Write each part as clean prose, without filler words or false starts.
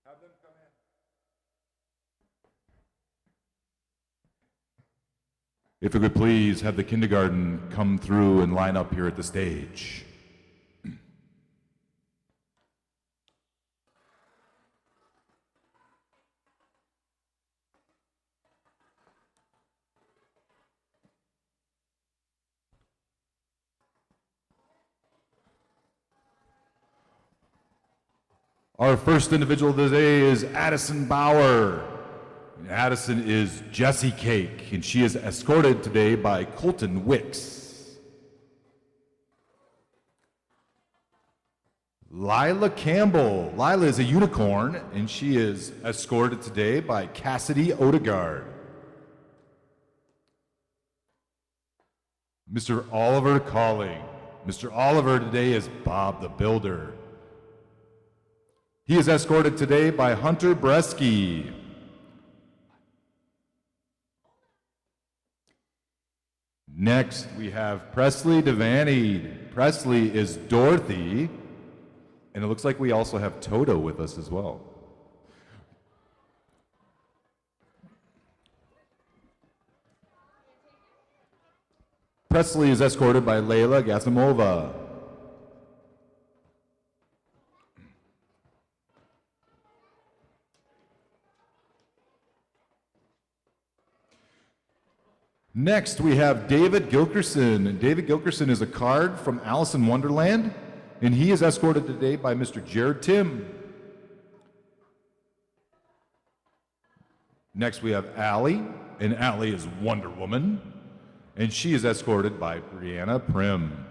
Have them come in. If you could please have the kindergarten come through and line up here at the stage. Our first individual today is Addison Bauer. Addison is Jessie Cake, and she is escorted today by Colton Wicks. Lila Campbell. Lila is a unicorn, and she is escorted today by Cassidy Odegaard. Mr. Oliver Calling. Mr. Oliver today is Bob the Builder. He is escorted today by Hunter Bresky. Next, we have Presley Devaney. Presley is Dorothy, and it looks like we also have Toto with us as well. Presley is escorted by Layla Gasimova. Next, we have David Gilkerson. David Gilkerson is a card from Alice in Wonderland, and he is escorted today by Mr. Jared Tim. Next, we have Allie, and Allie is Wonder Woman, and she is escorted by Brianna Prim.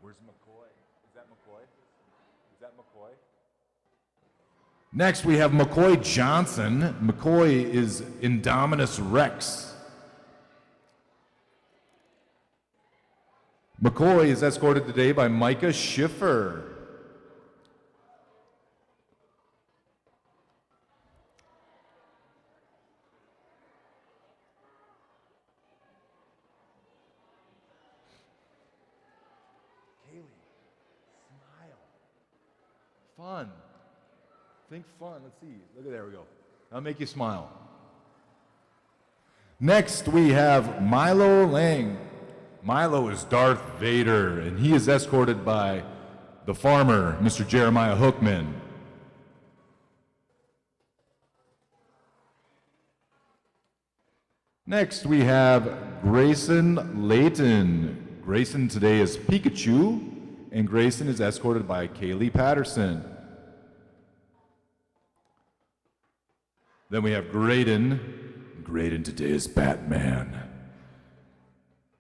Where's McCoy? Is that McCoy? Is that McCoy? Next, we have McCoy Johnson. McCoy is Indominus Rex. McCoy is escorted today by Micah Schiffer. Kaylee, smile. Fun. Think fun. Let's see. Look at there we go. I'll make you smile. Next, we have Milo Lang. Milo is Darth Vader, and he is escorted by the farmer, Mr. Jeremiah Hookman. Next, we have Grayson Layton. Grayson today is Pikachu, and Grayson is escorted by Kaylee Patterson. Then we have Graydon. Graydon today is Batman,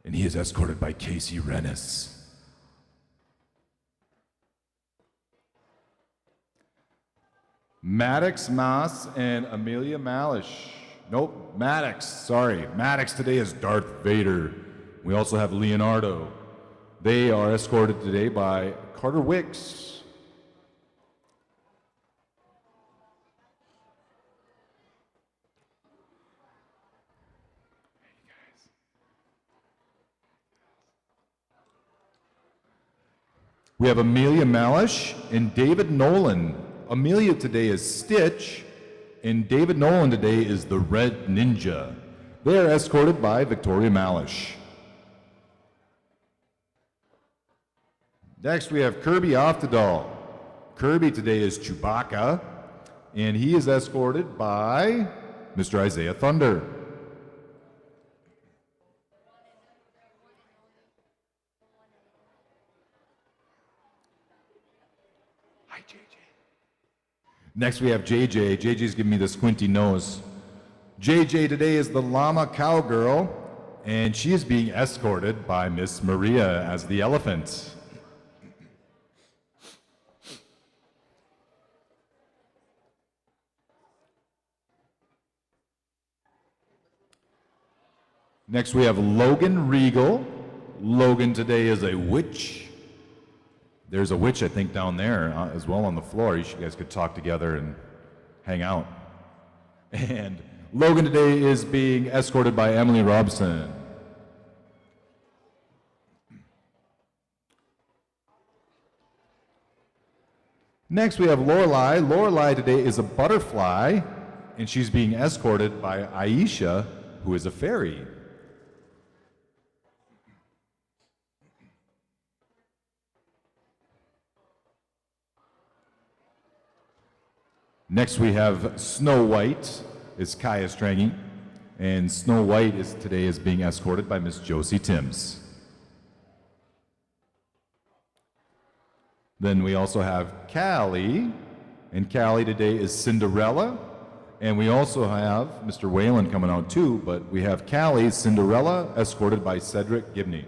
and he is escorted by Casey Rennis. Maddox Moss and Amelia Malish. Nope, Maddox, sorry. Maddox today is Darth Vader. We also have Leonardo. They are escorted today by Carter Wicks. We have Amelia Malish and David Nolan. Amelia today is Stitch, and David Nolan today is the Red Ninja. They are escorted by Victoria Malish. Next, we have Kirby Oftedal. Kirby today is Chewbacca, and he is escorted by Mr. Isaiah Thunder. Next, we have JJ. JJ's giving me the squinty nose. JJ today is the Llama Cowgirl, and she is being escorted by Miss Maria as the elephant. Next, we have Logan Regal. Logan today is a witch. There's a witch, I think, down there as well on the floor. You guys could talk together and hang out. And Logan today is being escorted by Emily Robson. Next, we have Lorelei. Lorelei today is a butterfly, and she's being escorted by Aisha, who is a fairy. Next, we have Snow White, is Kaya Strangi, and Snow White today is being escorted by Miss Josie Timms. Then we also have Callie, and Callie today is Cinderella. And we also have Mr. Whalen coming out too, but we have Callie, Cinderella, escorted by Cedric Gibney.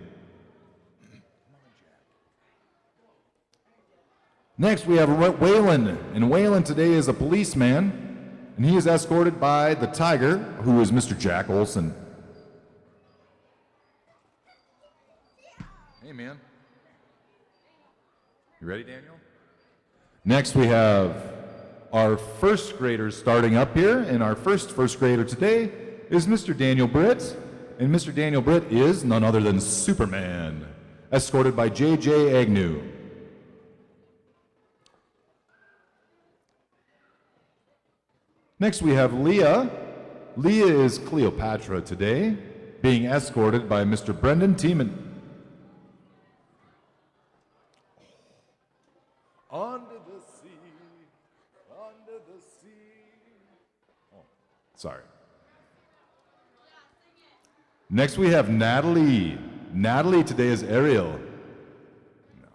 Next we have Whalen, and Whalen today is a policeman, and he is escorted by the Tiger, who is Mr. Jack Olson. Hey man. You ready, Daniel? Next we have our first graders starting up here, and our first grader today is Mr. Daniel Britt, and Mr. Daniel Britt is none other than Superman, escorted by J.J. Agnew. Next we have Leah. Leah is Cleopatra today, being escorted by Mr. Brendan Tiemann. Under the sea, under the sea. Oh, sorry. Next we have Natalie. Natalie today is Ariel. No.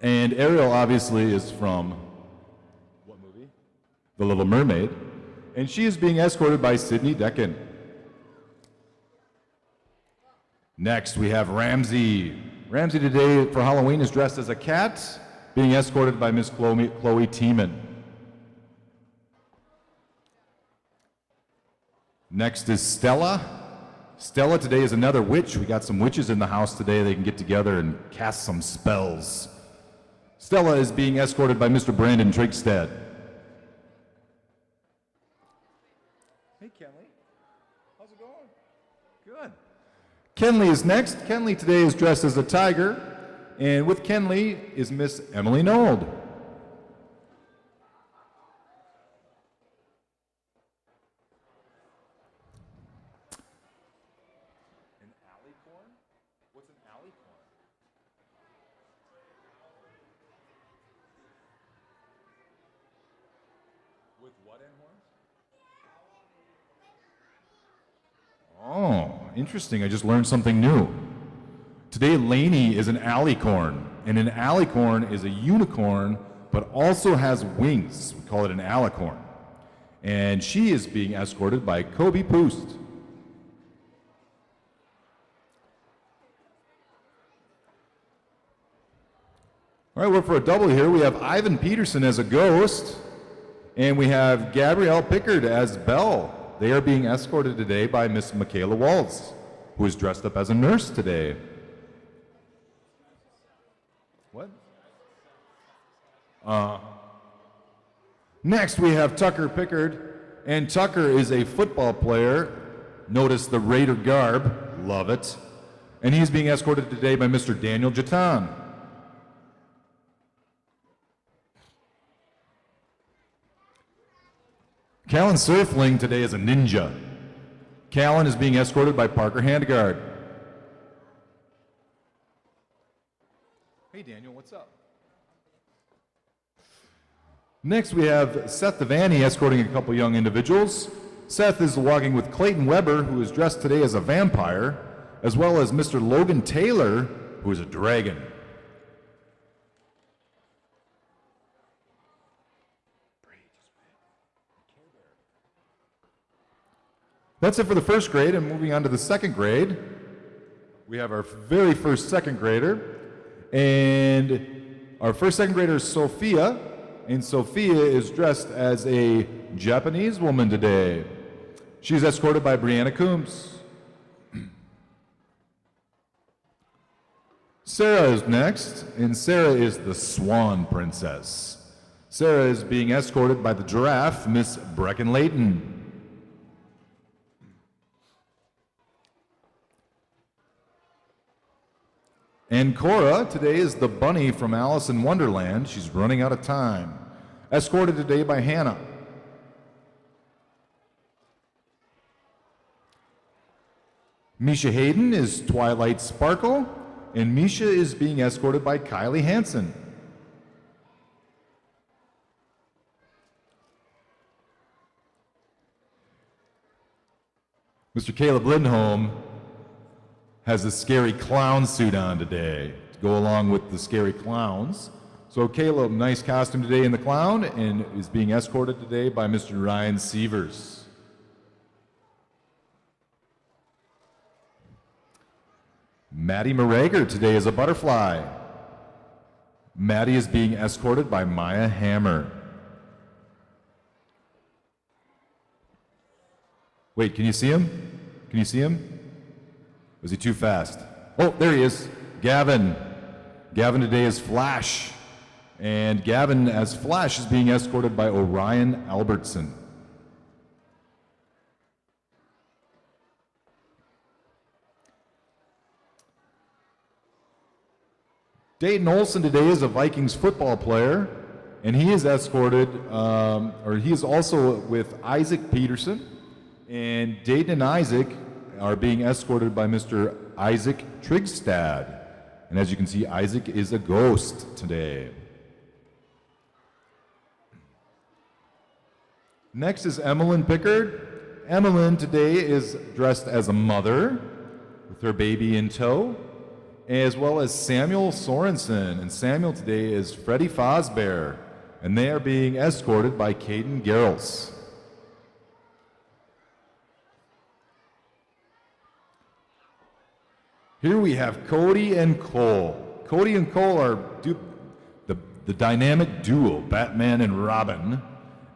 And Ariel obviously is from what movie? The Little Mermaid. And she is being escorted by Sydney Decken. Next we have Ramsey. Ramsey today for Halloween is dressed as a cat, being escorted by Miss Chloe Tiemann. Next is Stella. Stella today is another witch. We got some witches in the house today. They can get together and cast some spells. Stella is being escorted by Mr. Brandon Trigstad. Hey, Kenley. How's it going? Good. Kenley is next. Kenley today is dressed as a tiger. And with Kenley is Miss Emily Nold. An alicorn? What's an alicorn? With what end horns? Oh, interesting. I just learned something new. Today, Lainey is an alicorn, and an alicorn is a unicorn, but also has wings. We call it an alicorn. And she is being escorted by Kobe Poost. All right, we're for a double here. We have Ivan Peterson as a ghost, and we have Gabrielle Pickard as Belle. They are being escorted today by Miss Michaela Waltz, who is dressed up as a nurse today. What? Next, we have Tucker Pickard, and Tucker is a football player. Notice the Raider garb, love it. And he's being escorted today by Mr. Daniel Jatan. Callan Surfling today is a ninja. Callan is being escorted by Parker Handegard. Hey Daniel, what's up? Next we have Seth Devaney escorting a couple young individuals. Seth is walking with Clayton Weber, who is dressed today as a vampire, as well as Mr. Logan Taylor, who is a dragon. That's it for the first grade, and moving on to the second grade, we have our very first second grader. And our first second grader is Sophia, and Sophia is dressed as a Japanese woman today. She's escorted by Brianna Coombs. Sarah is next, and Sarah is the Swan Princess. Sarah is being escorted by the giraffe, Miss Brecken Layton. And Cora today is the bunny from Alice in Wonderland. She's running out of time. Escorted today by Hannah. Misha Hayden is Twilight Sparkle, and Misha is being escorted by Kylie Hansen. Mr. Caleb Lindholm has a scary clown suit on today to go along with the scary clowns. So Caleb, nice costume today in the clown, and is being escorted today by Mr. Ryan Sievers. Maddie Morager today is a butterfly. Maddie is being escorted by Maya Hammer. Wait, can you see him? Can you see him? Was he too fast? Oh, there he is. Gavin. Gavin today is Flash. And Gavin as Flash is being escorted by Orion Albertson. Dayton Olson today is a Vikings football player, and he is escorted, or he is also with Isaac Peterson, and Dayton and Isaac are being escorted by Mr. Isaac Trigstad. And as you can see, Isaac is a ghost today. Next is Emmeline Pickard. Emmeline today is dressed as a mother with her baby in tow, as well as Samuel Sorensen. And Samuel today is Freddie Fosbear, and they are being escorted by Caden Garrels. Here we have Cody and Cole. Cody and Cole are the dynamic duo, Batman and Robin.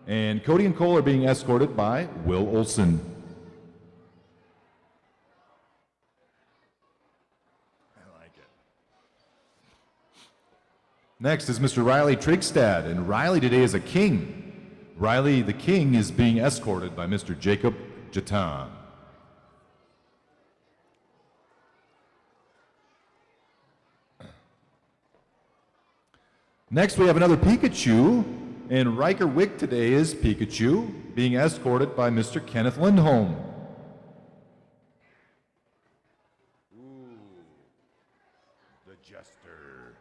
And Cody and Cole are being escorted by Will Olson. I like it. Next is Mr. Riley Trigstad, and Riley today is a king. Riley the king is being escorted by Mr. Jacob Jatan. Next, we have another Pikachu, and Riker Wick today is Pikachu, being escorted by Mr. Kenneth Lindholm. Ooh, the Jester.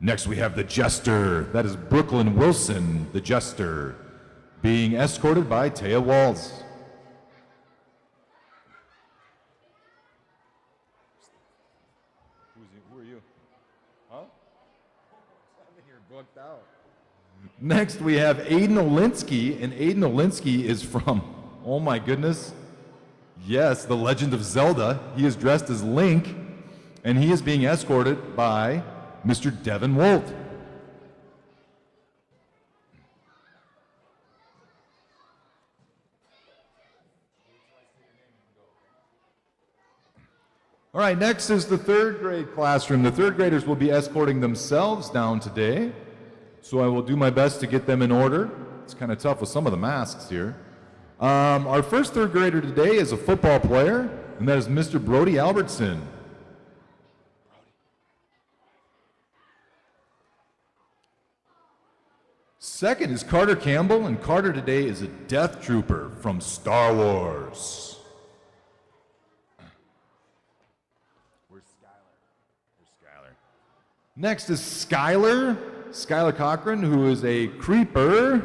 Next, we have the Jester. That is Brooklyn Wilson, the Jester, being escorted by Taya Walls. Who are you? Huh? Booked out. Next, we have Aiden Olinsky, and Aiden Olinsky is from, oh my goodness, yes, The Legend of Zelda. He is dressed as Link, and he is being escorted by Mr. Devin Wolt. All right, next is the third grade classroom. The third graders will be escorting themselves down today, so I will do my best to get them in order. It's kind of tough with some of the masks here. Our first third grader today is a football player, and that is Mr. Brody Albertson. Second is Carter Campbell, and Carter today is a Death Trooper from Star Wars. Next is Skylar Cochran, who is a creeper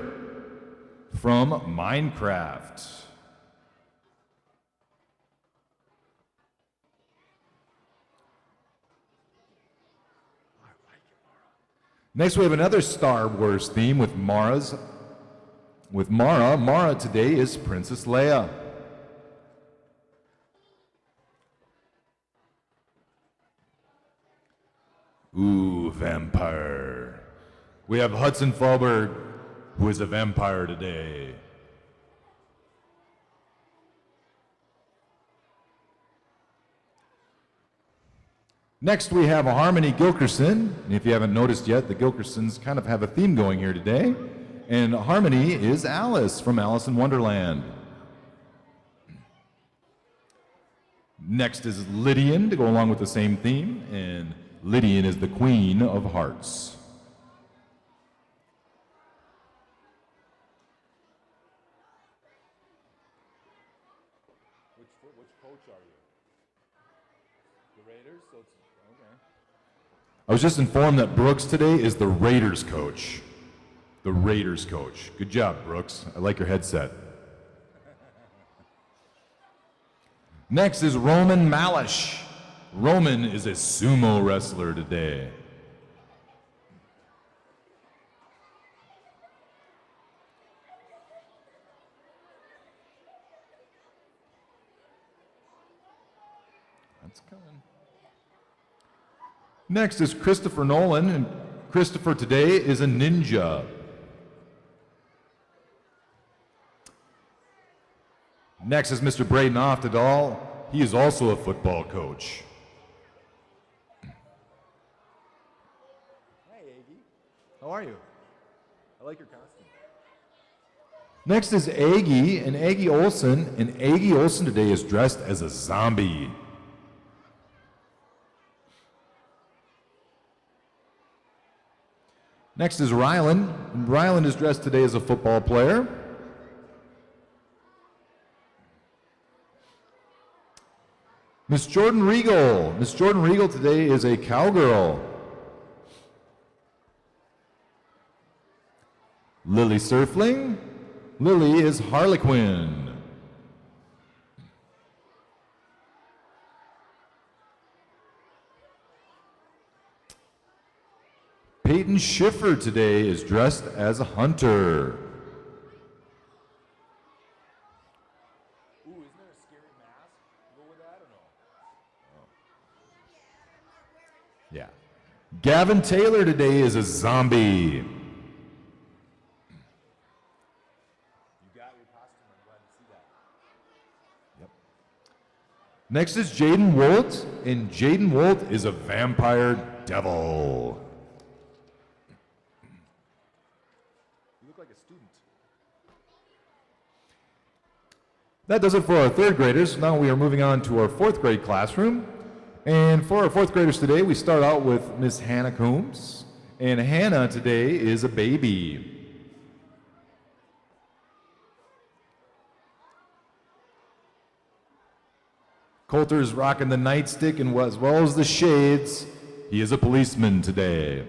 from Minecraft. Next, we have another Star Wars theme with Mara. Mara today is Princess Leia. Ooh, vampire. We have Hudson Fallberg, who is a vampire today. Next, we have Harmony Gilkerson. And if you haven't noticed yet, the Gilkersons kind of have a theme going here today. And Harmony is Alice from Alice in Wonderland. Next is Lydian to go along with the same theme. And Lydian is the Queen of Hearts. Which coach are you? The Raiders? So it's, okay. I was just informed that Brooks today is the Raiders coach. The Raiders coach. Good job, Brooks. I like your headset. Next is Roman Malish. Roman is a sumo wrestler today. That's coming. Next is Christopher Nolan, and Christopher today is a ninja. Next is Mr. Braden Oftedal. He is also a football coach. Hi, Aggie. How are you? I like your costume. Next is Aggie and Aggie Olson, and Aggie Olson today is dressed as a zombie. Next is Ryland, and Ryland is dressed today as a football player. Miss Jordan Regal. Miss Jordan Regal today is a cowgirl. Lily Surfling. Lily is Harlequin. Peyton Schiffer today is dressed as a hunter. Yeah. Gavin Taylor today is a zombie. You got your costume. I'm glad to see that. Yep. Next is Jaden Wolt, and Jaden Wolt is a vampire devil. You look like a student. That does it for our third graders. Now we are moving on to our fourth grade classroom. And for our fourth graders today, we start out with Miss Hannah Coombs. And Hannah today is a baby. Coulter's rocking the nightstick and as well as the shades. He is a policeman today.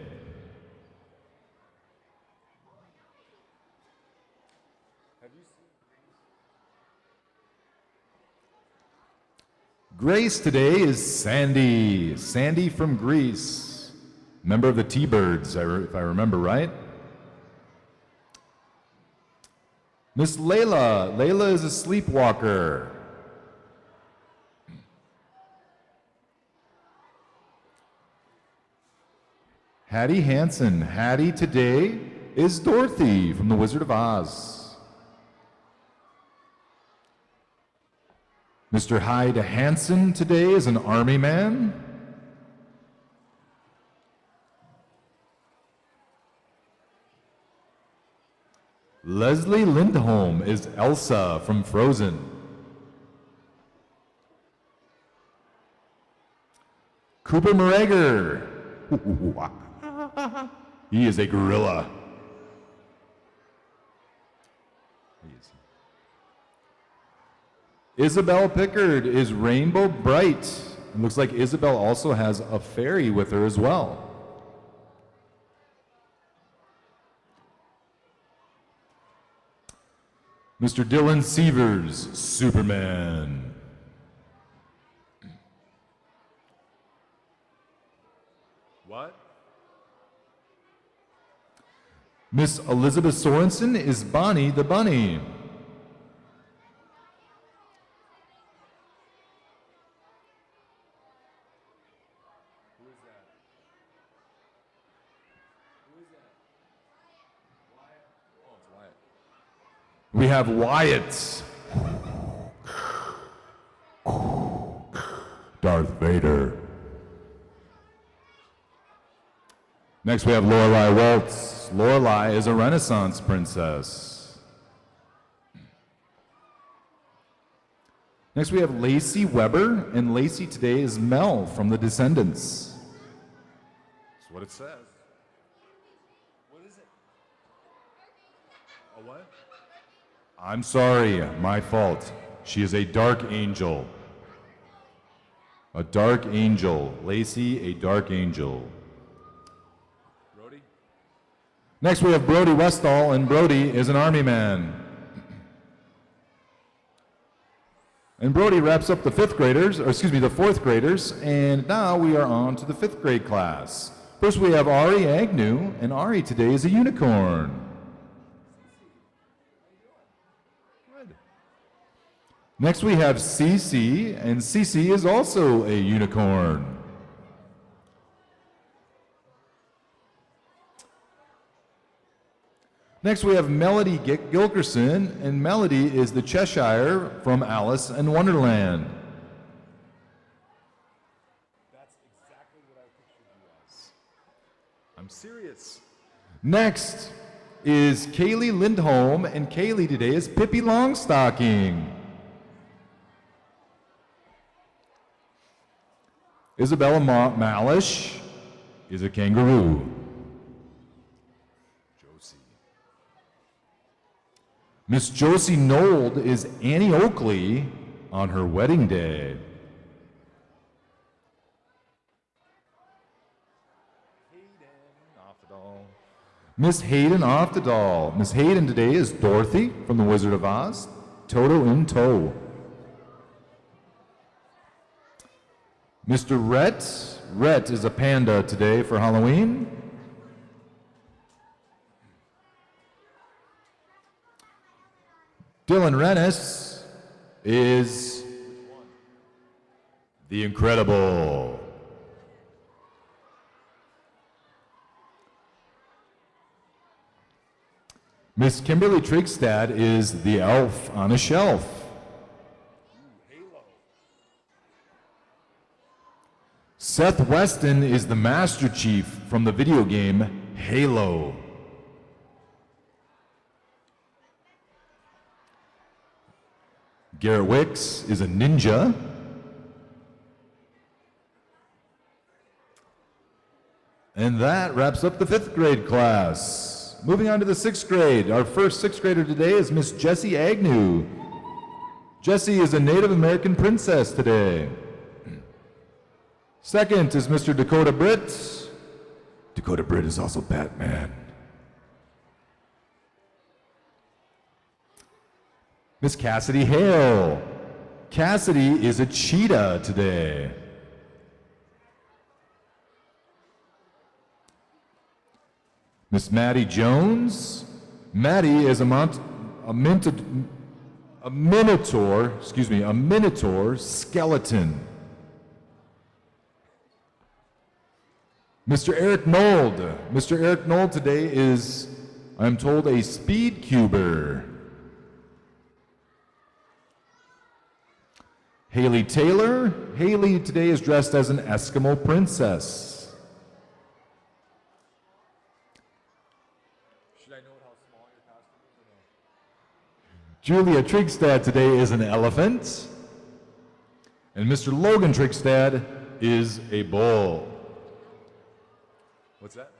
Grace today is Sandy. Sandy from Greece. Member of the T-Birds, if I remember right. Miss Layla. Layla is a sleepwalker. Hattie Hansen. Hattie today is Dorothy from The Wizard of Oz. Mr. Hyde Hansen today is an army man. Leslie Lindholm is Elsa from Frozen. Cooper Moreger. He is a gorilla. Isabel Pickard is Rainbow Bright. It looks like Isabel also has a fairy with her as well. Mr. Dylan Sievers, Superman. What? Miss Elizabeth Sorensen is Bonnie the Bunny. We have Wyatt. Darth Vader. Next we have Lorelei Waltz. Lorelei is a Renaissance princess. Next we have Lacey Weber, and Lacey today is Mel from The Descendants. what it says. What is it? A what? I'm sorry, my fault. She is a dark angel. A dark angel. Lacey, a dark angel. Brody? Next we have Brody Westall, and Brody is an army man. And Brody wraps up the the fourth graders, and now we are on to the fifth grade class. First we have Ari Agnew, and Ari today is a unicorn. Good. Next we have Cece, and Cece is also a unicorn. Next we have Melody Gilkerson, and Melody is the Cheshire from Alice in Wonderland. That's exactly what I pictured you as. I'm serious. Next is Kaylee Lindholm, and Kaylee today is Pippi Longstocking. Isabella Malish is a kangaroo. Miss Josie Nold is Annie Oakley on her wedding day. Miss Hayden Oftedal. Miss Hayden today is Dorothy from The Wizard of Oz, Toto in tow. Mr. Rhett is a panda today for Halloween. Dylan Rennis is the Incredible. Miss Kimberly Trigstad is the elf on a shelf. Seth Weston is the Master Chief from the video game Halo. Garrett Wicks is a ninja. And that wraps up the fifth grade class. Moving on to the sixth grade. Our first sixth grader today is Miss Jessie Agnew. Jessie is a Native American princess today. Second is Mr. Dakota Britt. Dakota Britt is also Batman. Miss Cassidy Hale. Cassidy is a cheetah today. Miss Maddie Jones. Maddie is a minotaur skeleton. Mr. Eric Nold. Mr. Eric Nold today is, I'm told, a speed cuber. Haley Taylor. Haley today is dressed as an Eskimo princess. Should I know how small your costume is or no? Julia Trigstad today is an elephant. And Mr. Logan Trigstad is a bull. What's that?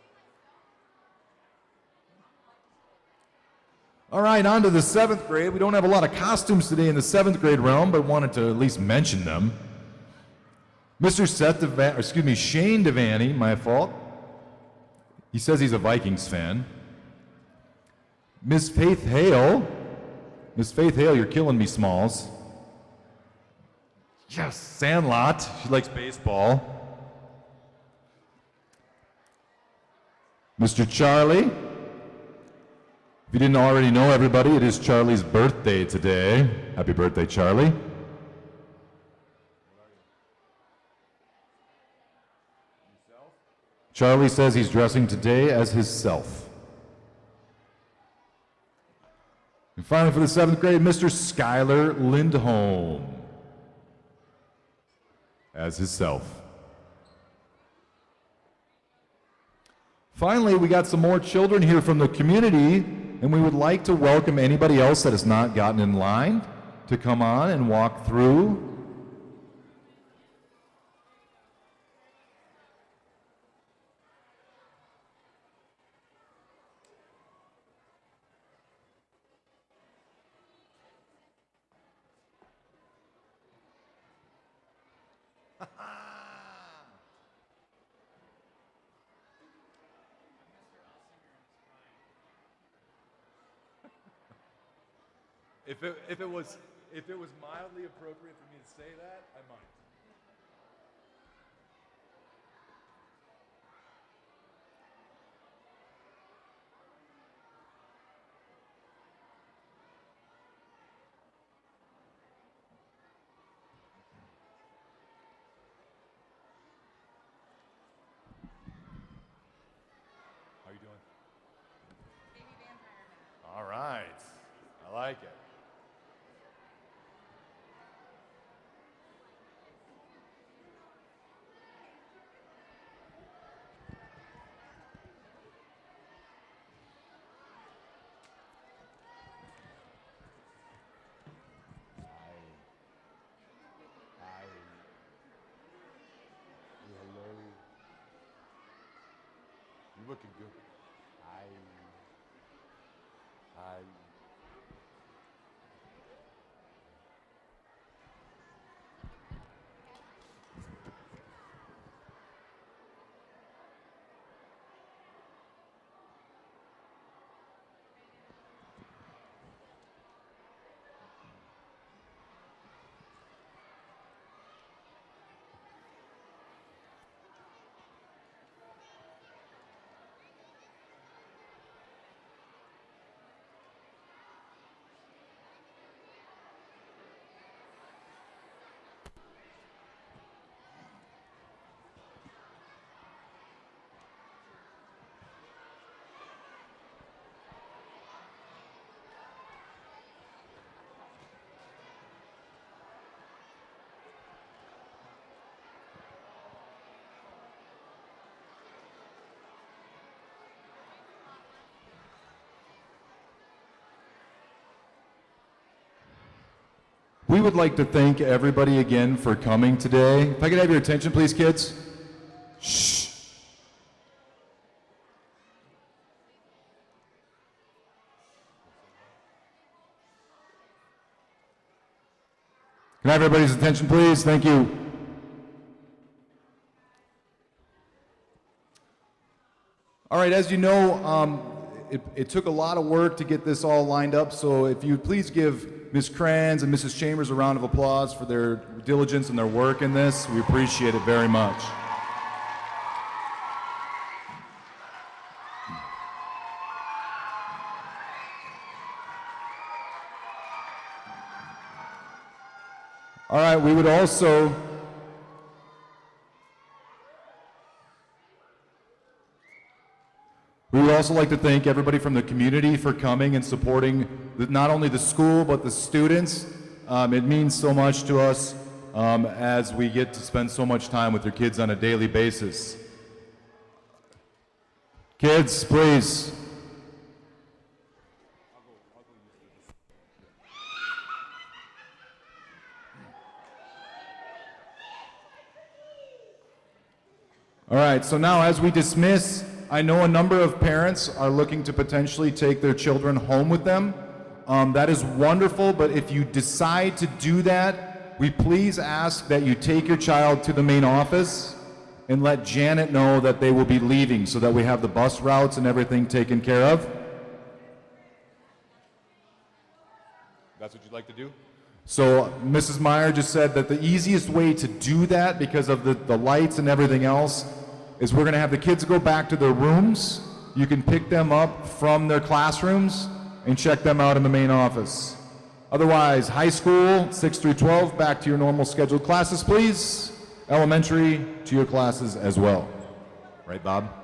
All right, on to the seventh grade. We don't have a lot of costumes today in the seventh grade realm, but wanted to at least mention them. Mr. Shane Devaney, my fault. He says he's a Vikings fan. Miss Faith Hale. Miss Faith Hale, you're killing me, Smalls. Yes, Sandlot. She likes baseball. Mr. Charlie. If you didn't already know, everybody, it is Charlie's birthday today. Happy birthday, Charlie. Charlie says he's dressing today as his self. And finally, for the seventh grade, Mr. Skylar Lindholm as his self. Finally, we got some more children here from the community, and we would like to welcome anybody else that has not gotten in line to come on and walk through. If it was mildly appropriate for me to say that, I might. How are you doing? Baby vampire. All right. I like it. Hi. Hello. You looking good. Hi. Hi. We would like to thank everybody again for coming today. If I could have your attention, please, kids. Shh. Can I have everybody's attention, please? Thank you. All right, as you know, it took a lot of work to get this all lined up, so if you would please give Ms. Kranz and Mrs. Chambers a round of applause for their diligence and their work in this. We appreciate it very much. All right, we would also like to thank everybody from the community for coming and supporting not only the school but the students. It means so much to us as we get to spend so much time with your kids on a daily basis. Kids, please. All right, so now as we dismiss, I know a number of parents are looking to potentially take their children home with them. That is wonderful, but if you decide to do that, we please ask that you take your child to the main office and let Janet know that they will be leaving so that we have the bus routes and everything taken care of. That's what you'd like to do? So Mrs. Meyer just said that the easiest way to do that, because of the lights and everything else, is we're going to have the kids go back to their rooms. You can pick them up from their classrooms and check them out in the main office. Otherwise, high school, 6 through 12, back to your normal scheduled classes, please. Elementary, to your classes as well. Right, Bob?